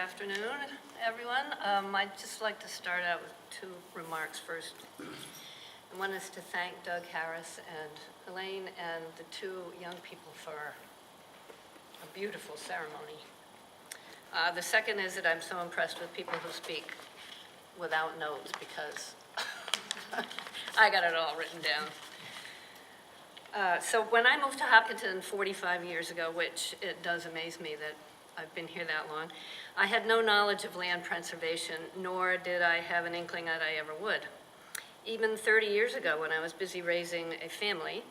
afternoon, everyone. I'd just like to start out with two remarks first. And one is to thank Doug Harris and Elaine and the two young people for a beautiful ceremony. The second is that I'm so impressed with people who speak without notes because I got it all written down. So when I moved to Hopkinton 45 years ago, which it does amaze me that I've been here that long, I had no knowledge of land preservation, nor did I have an inkling that I ever would. Even 30 years ago, when I was busy raising a family,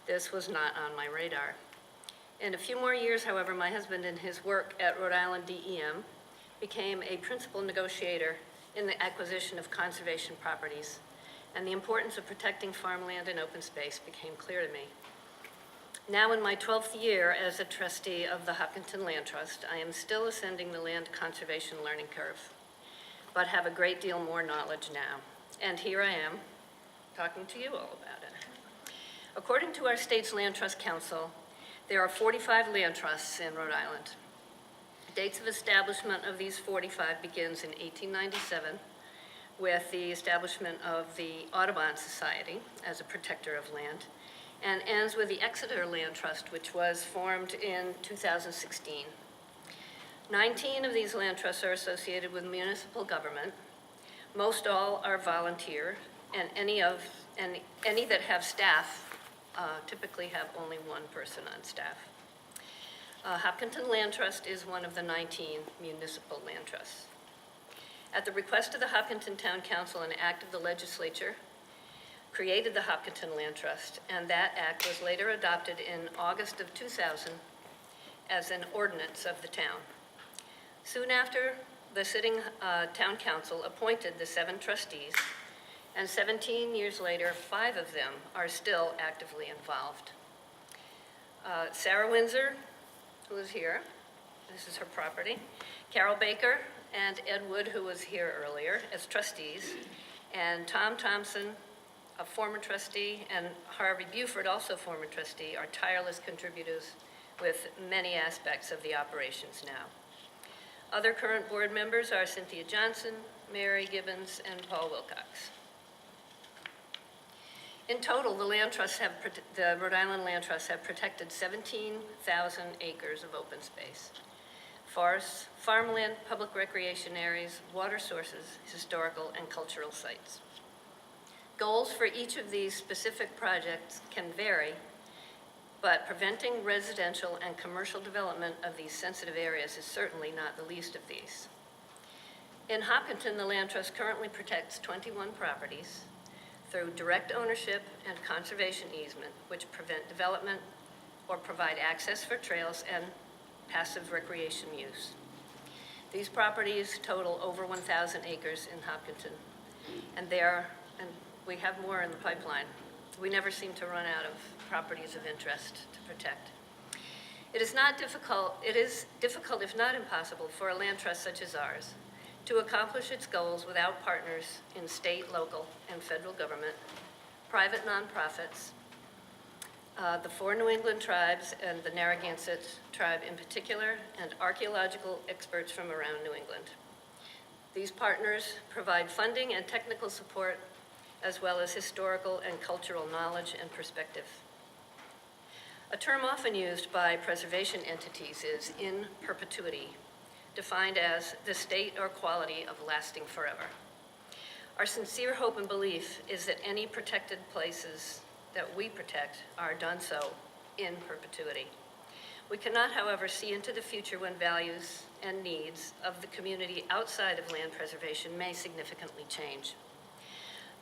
this was not on my radar. In a few more years, however, my husband, in his work at Rhode Island DEM, became a principal negotiator in the acquisition of conservation properties, and the importance of protecting farmland and open space became clear to me. Now in my 12th year as a trustee of the Hopkinton Land Trust, I am still ascending the land conservation learning curve, but have a great deal more knowledge now. And here I am, talking to you all about it. According to our state's Land Trust Council, there are 45 land trusts in Rhode Island. Dates of establishment of these 45 begins in 1897 with the establishment of the Audubon Society as a protector of land, and ends with the Exeter Land Trust, which was formed in 2016. 19 of these land trusts are associated with municipal government. Most all are volunteer, and any that have staff typically have only one person on staff. Hopkinton Land Trust is one of the 19 municipal land trusts. At the request of the Hopkinton Town Council, an act of the legislature created the Hopkinton Land Trust, and that act was later adopted in August of 2000 as an ordinance of the town. Soon after, the sitting town council appointed the 7 trustees, and 17 years later, 5 of them are still actively involved. Sarah Windsor, who is here, this is her property, Carol Baker and Ed Wood, who was here earlier, as trustees, and Tom Thompson, a former trustee, and Harvey Buford, also former trustee, are tireless contributors with many aspects of the operations now. Other current board members are Cynthia Johnson, Mary Gibbons, and Paul Wilcox. In total, the Rhode Island Land Trusts have protected 17,000 acres of open space. Forests, farmland, public recreation areas, water sources, historical and cultural sites. Goals for each of these specific projects can vary, but preventing residential and commercial development of these sensitive areas is certainly not the least of these. In Hopkinton, the Land Trust currently protects 21 properties through direct ownership and conservation easement, which prevent development or provide access for trails and passive recreation use. These properties total over 1,000 acres in Hopkinton, and we have more in the pipeline. We never seem to run out of properties of interest to protect. It is difficult, if not impossible, for a land trust such as ours to accomplish its goals without partners in state, local, and federal government, private nonprofits, the 4 New England tribes, and the Narragansett tribe in particular, and archaeological experts from around New England. These partners provide funding and technical support, as well as historical and cultural knowledge and perspective. A term often used by preservation entities is in perpetuity, defined as the state or quality of lasting forever. Our sincere hope and belief is that any protected places that we protect are done so in perpetuity. We cannot, however, see into the future when values and needs of the community outside of land preservation may significantly change.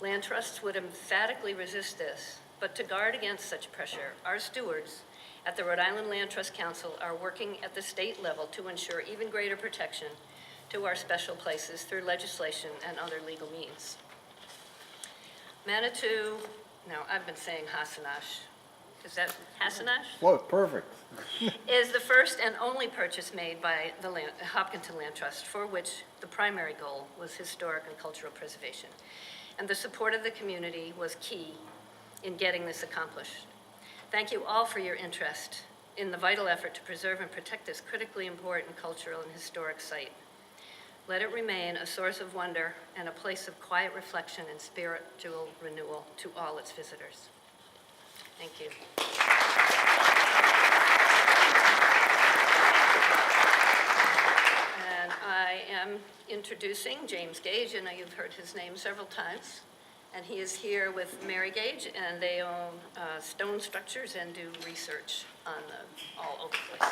Land trusts would emphatically resist this, but to guard against such pressure, our stewards at the Rhode Island Land Trust Council are working at the state level to ensure even greater protection to our special places through legislation and other legal means. Manitou, no, I've been saying Hasanash. Is that Hasanash? Well, it's perfect. Is the first and only purchase made by the Hopkinton Land Trust, for which the primary goal was historic and cultural preservation. And the support of the community was key in getting this accomplished. Thank you all for your interest in the vital effort to preserve and protect this critically important cultural and historic site. Let it remain a source of wonder and a place of quiet reflection and spiritual renewal to all its visitors. Thank you. And I am introducing James Gage. I know you've heard his name several times. And he is here with Mary Gage, and they own stone structures and do research on all over the place.